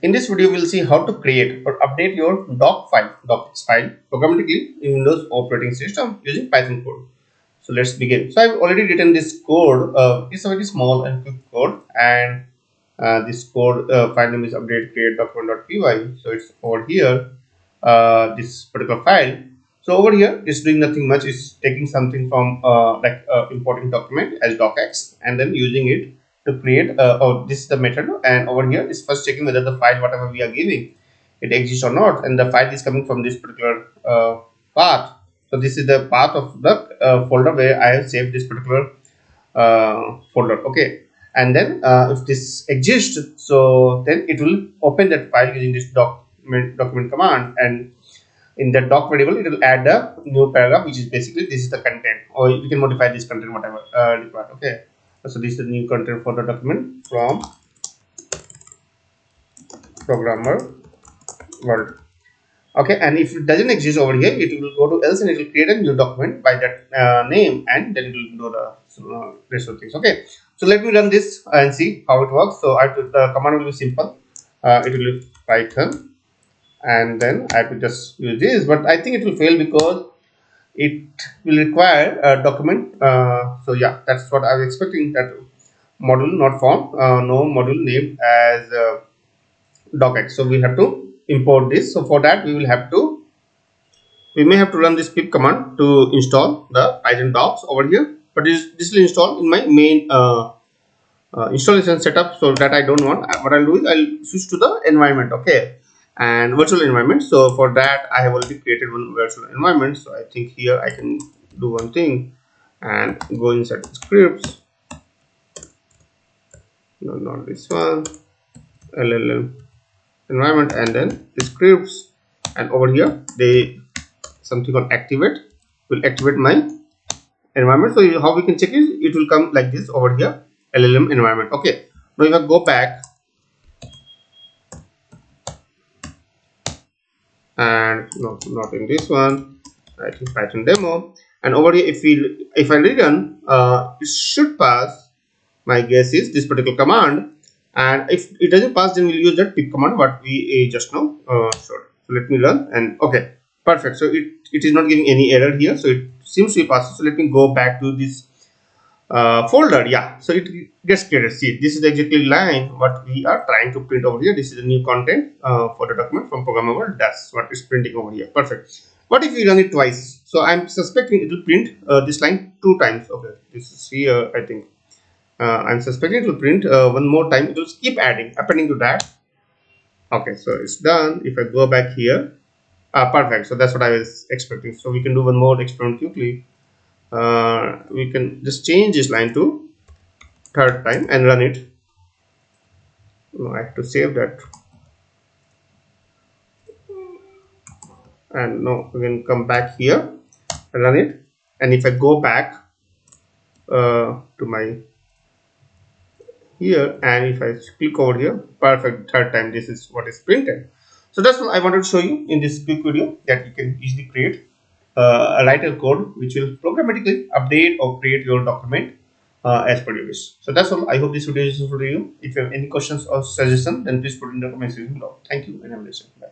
In this video, we'll see how to create or update your doc.x file programmatically in Windows operating system using Python code. So let's begin. So I've already written this code. It's a very small and quick code, and this code file name is update create document.py. So it's over here, this particular file. So over here, it's doing nothing much. It's taking something from importing document as docx and then using it to create. This is the method, and over here is first checking whether the file whatever we are giving it exists or not, and the file is coming from this particular path. So this is the path of the folder where I have saved this particular folder. Okay, and then if this exists, so then it will open that file using this document command, and in that doc variable it will add a new paragraph, which is basically this is the content, or you can modify this content whatever required. Okay, so this is the new content for the document from programmer world. Okay, and if it doesn't exist over here, it will go to else and it will create a new document by that name, and then it will do the rest of things. Okay, so let me run this and see how it works. So the command will be simple. It will be python, and then I will just use this, but I think it will fail because it will require a document. So yeah, that's what I was expecting, that module not found, no module named as docx. So we have to import this. So for that we may have to run this pip command to install the python-docx over here, but this will install in my main installation setup. So that I don't want, what I'll do is I'll switch to the environment. Okay, and virtual environment. So for that I have already created one virtual environment. So I think here I can do one thing and go inside the scripts. No, not this one, LLM environment, and then the scripts, and over here they something called activate will activate my environment. So how we can check it, it will come like this over here, LLM environment. Okay, now if I go back, and no, not in this one, I think Python demo, and over here if I rerun, it should pass. My guess is this particular command, and if it doesn't pass, then we'll use that pip command what we just now showed. So let me run, and okay, perfect. So it is not giving any error here, so it seems to be passed. So let me go back to this folder. Yeah, so it gets created. See, this is exactly line what we are trying to print over here. This is the new content for the document from programmer world. That's what is printing over here. Perfect. What if we run it twice? So I'm suspecting it will print this line 2 times. Okay, this is here, I think. I'm suspecting it will print one more time. It will keep appending to that. Okay, so it's done. If I go back here, perfect. So that's what I was expecting. So we can do one more experiment quickly. We can just change this line to 3rd time and run it. No, I have to save that. And no, we can come back here and run it. And if I go back to my here, and if I click over here, perfect, 3rd time this is what is printed. So that's what I wanted to show you in this quick video, that you can easily create a writer code which will programmatically update or create your document as per your wish. So that's all. I hope this video is useful to you. If you have any questions or suggestions, then please put in the comment section below. Thank you and have a nice day.